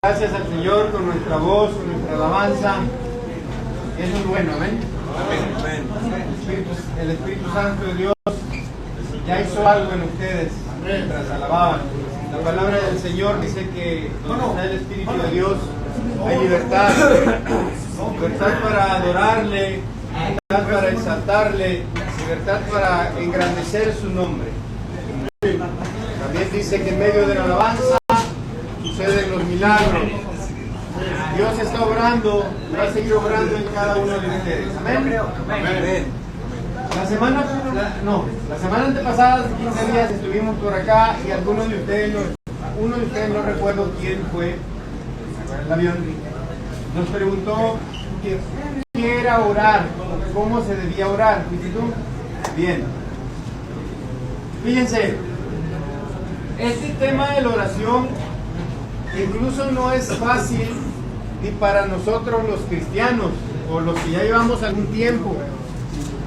Gracias al Señor con nuestra voz, con nuestra alabanza. Eso es bueno, ¿ven? El Espíritu Santo de Dios ya hizo algo en ustedes mientras alababan. La palabra del Señor dice que donde está el Espíritu de Dios hay libertad. Libertad para adorarle, libertad para exaltarle, libertad para engrandecer su nombre. También dice que en medio de la alabanza suceden los milagros. Dios está obrando, va a seguir obrando en cada uno de ustedes. Amén. Amén. La semana antepasada, hace 15 días, estuvimos por acá y uno de ustedes no recuerdo quién fue, el avión, nos preguntó qué era orar, cómo se debía orar. ¿Fuiste tú? Bien. Fíjense, este tema de la oración incluso no es fácil ni para nosotros los cristianos o los que ya llevamos algún tiempo.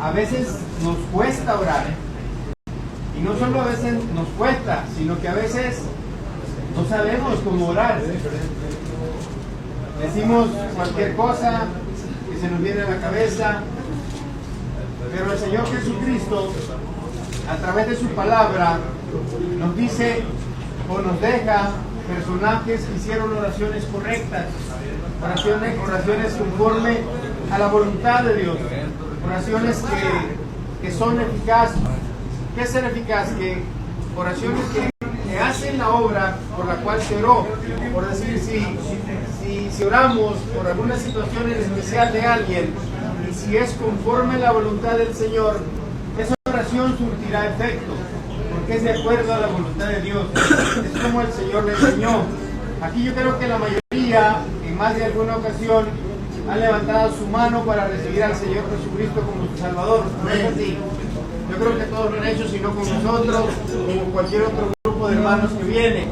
A veces nos cuesta orar, y no solo a veces nos cuesta, sino que a veces no sabemos cómo orar. Decimos cualquier cosa que se nos viene a la cabeza, pero el Señor Jesucristo, a través de su palabra, nos dice o nos deja personajes que hicieron oraciones correctas, oraciones conforme a la voluntad de Dios, oraciones que son eficaces. ¿Qué es ser eficaz? Que oraciones que hacen la obra por la cual se oró. Por decir, si oramos por alguna situación en especial de alguien, y si es conforme a la voluntad del Señor, esa oración surtirá efecto, porque es de acuerdo a la voluntad de Dios. Es como el Señor le enseñó. Aquí yo creo que la mayoría, en más de alguna ocasión, han levantado su mano para recibir al Señor Jesucristo como su Salvador. ¿No es así? Yo creo que todos lo han hecho, si no con nosotros, o con cualquier otro grupo de hermanos que viene.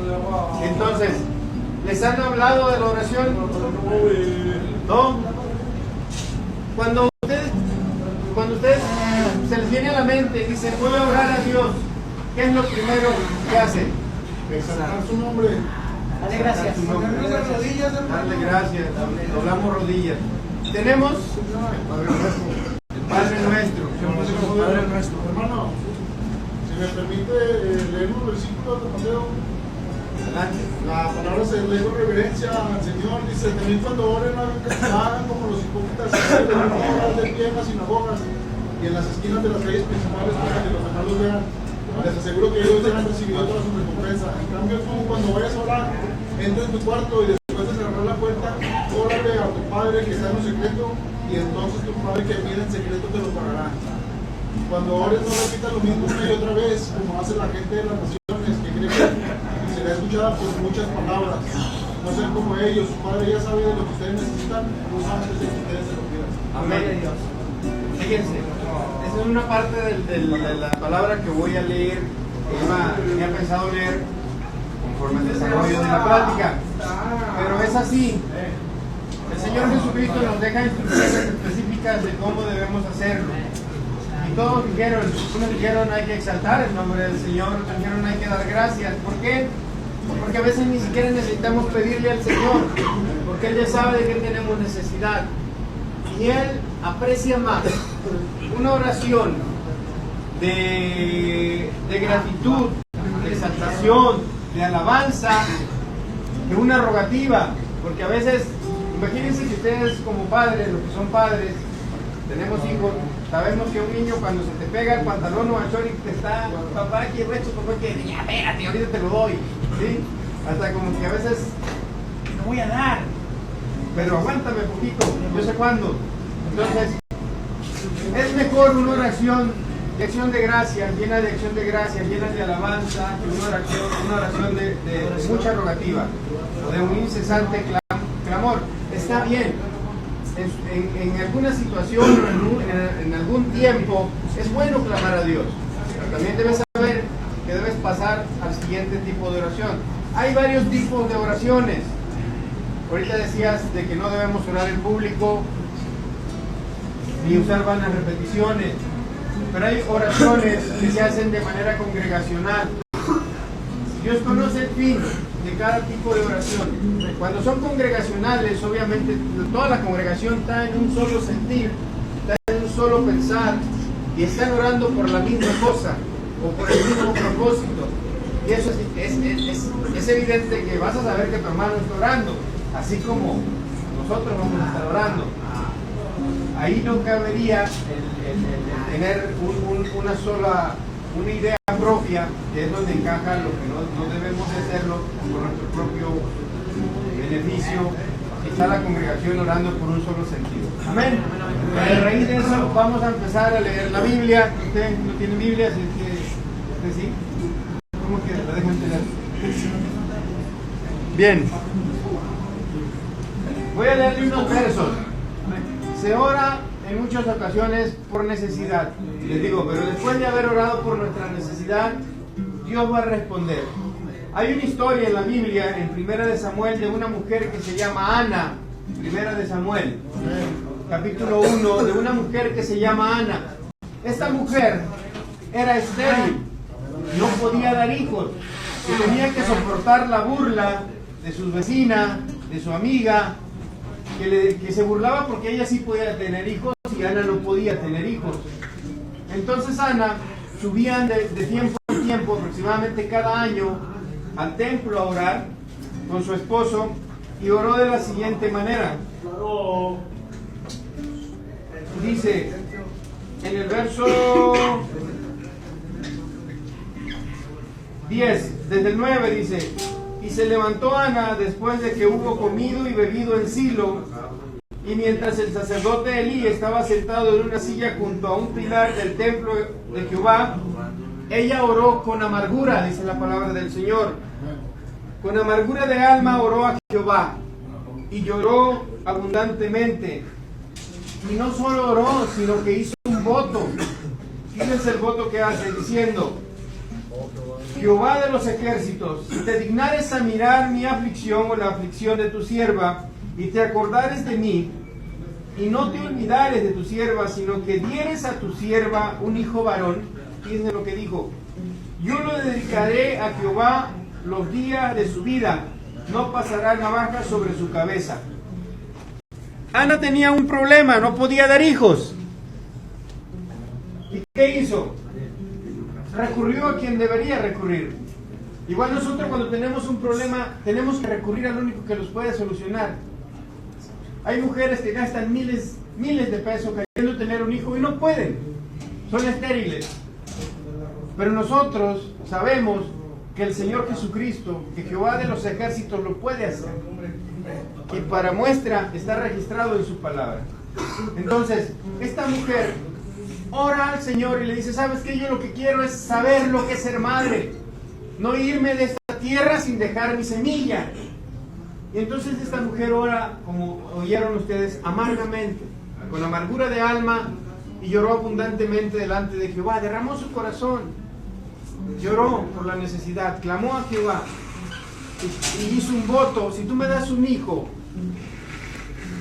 Entonces, ¿les han hablado de la oración? ¿No? Cuando ustedes se les viene a la mente y dicen, voy a orar a Dios, ¿qué es lo primero que hacen? Exaltar su nombre. Dale gracias. Darle gracias. Doblamos rodillas. Tenemos el Padre Nuestro. Hermano, si me permite leer unos versículos de Mateo. Adelante. La palabra se lee con reverencia al Señor. Dice: también cuando oren, hagan como los hipócritas de pie en las sinagogas y en las esquinas de las calles principales para que los demás los vean. Les aseguro que ellos ya han recibido toda su recompensa. En cambio, tú, cuando vayas a orar, entra en tu cuarto y después de cerrar la puerta, órale a tu Padre que está en lo secreto, y entonces tu Padre que mira en secreto te lo pagará. Cuando ores, no repitas lo mismo una y otra vez, como hace la gente de las naciones, que cree que será escuchada por muchas palabras. No sean como ellos, su Padre ya sabe de lo que ustedes necesitan, mucho antes de que ustedes se lo pidan. Amén. Fíjense, esa es una parte de la palabra que voy a leer, que tenía pensado leer conforme al desarrollo de la plática, pero es así. El Señor Jesucristo nos deja instrucciones específicas de cómo debemos hacerlo. Y todos dijeron, unos dijeron hay que exaltar el nombre del Señor, otros dijeron hay que dar gracias. ¿Por qué? Porque a veces ni siquiera necesitamos pedirle al Señor, porque Él ya sabe de qué tenemos necesidad. Y Él aprecia más una oración de gratitud, de exaltación, de alabanza, que una rogativa. Porque a veces, imagínense que ustedes como padres, los que son padres, tenemos hijos, sabemos que un niño cuando se te pega el pantalón o el short te está, papá quiero esto, papá quiero, ya espérate, ahorita te lo doy, ¿sí? Hasta como que a veces, no voy a dar, pero aguántame poquito, yo sé cuándo. Entonces, es mejor una oración de acción de gracias, llena de acción de gracias, llena de alabanza, que una oración de mucha rogativa, o de un incesante clamor. Está bien, en alguna situación o en algún tiempo es bueno clamar a Dios, pero también debes saber que debes pasar al siguiente tipo de oración. Hay varios tipos de oraciones. Ahorita decías de que no debemos orar en público ni usar vanas repeticiones, pero hay oraciones que se hacen de manera congregacional. Dios conoce el fin, de cada tipo de oración. Cuando son congregacionales, obviamente toda la congregación está en un solo sentir, está en un solo pensar y están orando por la misma cosa o por el mismo propósito. Y eso es evidente que vas a saber que tu hermano está orando, así como nosotros vamos a estar orando. Ahí no cabería el tener una idea propia, que es donde encaja lo que no debemos de hacerlo por nuestro propio beneficio. Está la congregación orando por un solo sentido. Amén. A raíz de eso vamos a empezar a leer la Biblia. Usted no tiene Biblia, así que usted sí. ¿Cómo que la dejan tener? Bien. Voy a leerle unos versos. Se ora en muchas ocasiones por necesidad. Les digo, pero después de haber orado por nuestra necesidad, Dios va a responder. Hay una historia en la Biblia, en 1 de Samuel, de una mujer que se llama Ana. 1 de Samuel, capítulo 1, de una mujer que se llama Ana. Esta mujer era estéril, no podía dar hijos, y tenía que soportar la burla de sus vecinas, de su amiga, que se burlaba porque ella sí podía tener hijos y Ana no podía tener hijos. Entonces Ana subía de tiempo en tiempo, aproximadamente cada año, al templo a orar con su esposo, y oró de la siguiente manera. Dice en el verso 10, desde el 9 dice: y se levantó Ana después de que hubo comido y bebido en Silo, y mientras el sacerdote Elí estaba sentado en una silla junto a un pilar del templo de Jehová, ella oró con amargura, dice la palabra del Señor. Con amargura de alma oró a Jehová, y lloró abundantemente. Y no solo oró, sino que hizo un voto. Fíjense el voto que hace, diciendo: Jehová de los ejércitos, si te dignares a mirar mi aflicción o la aflicción de tu sierva, y te acordares de mí, y no te olvidares de tu sierva, sino que dieres a tu sierva un hijo varón, fíjense lo que dijo: yo lo dedicaré a Jehová los días de su vida, no pasará navaja sobre su cabeza. Ana tenía un problema, no podía dar hijos. ¿Y qué hizo? Recurrió a quien debería recurrir. Igual nosotros, cuando tenemos un problema, tenemos que recurrir al único que los puede solucionar. Hay mujeres que gastan miles de pesos queriendo tener un hijo y no pueden, son estériles. Pero nosotros sabemos que el Señor Jesucristo, que Jehová de los ejércitos, lo puede hacer. Y para muestra está registrado en su palabra. Entonces, esta mujer ora al Señor y le dice: ¿sabes qué? Yo lo que quiero es saber lo que es ser madre, no irme de esta tierra sin dejar mi semilla. Y entonces esta mujer ora, como oyeron ustedes, amargamente, con amargura de alma, y lloró abundantemente delante de Jehová. Derramó su corazón, lloró por la necesidad, clamó a Jehová y hizo un voto: si tú me das un hijo,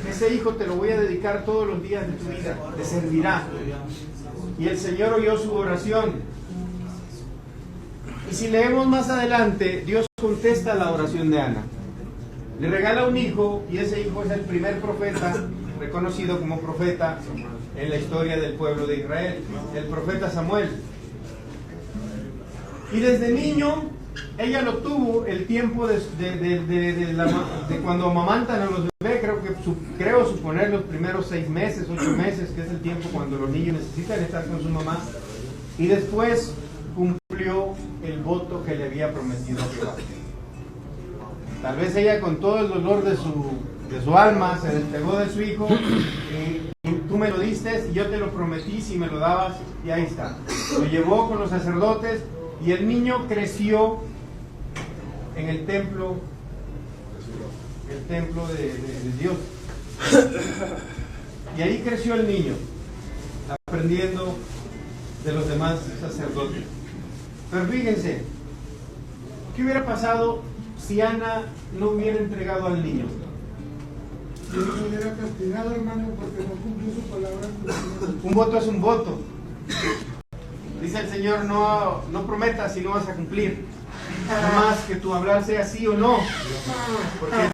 ese hijo te lo voy a dedicar todos los días de tu vida, te servirá. Y el Señor oyó su oración. Y si leemos más adelante, Dios contesta la oración de Ana. Le regala un hijo, y ese hijo es el primer profeta reconocido como profeta en la historia del pueblo de Israel, el profeta Samuel. Y desde niño ella lo tuvo el tiempo de cuando amamantan a los bebés. Creo suponer los primeros 6 meses, 8 meses, que es el tiempo cuando los niños necesitan estar con su mamá. Y después cumplió el voto que le había prometido a Jehová. Tal vez ella, con todo el dolor de su alma, se despegó de su hijo, y tú me lo diste y yo te lo prometí si me lo dabas, y ahí está. Lo llevó con los sacerdotes, y el niño creció en el templo de Dios. Y ahí creció el niño, aprendiendo de los demás sacerdotes. Pero fíjense, ¿qué hubiera pasado si Ana no hubiera entregado al niño? Si no hubiera castigado, hermano, porque no cumplió su palabra. Un voto es un voto. Dice el Señor: no prometas si no vas a cumplir. más que tu hablar sea sí o no, porque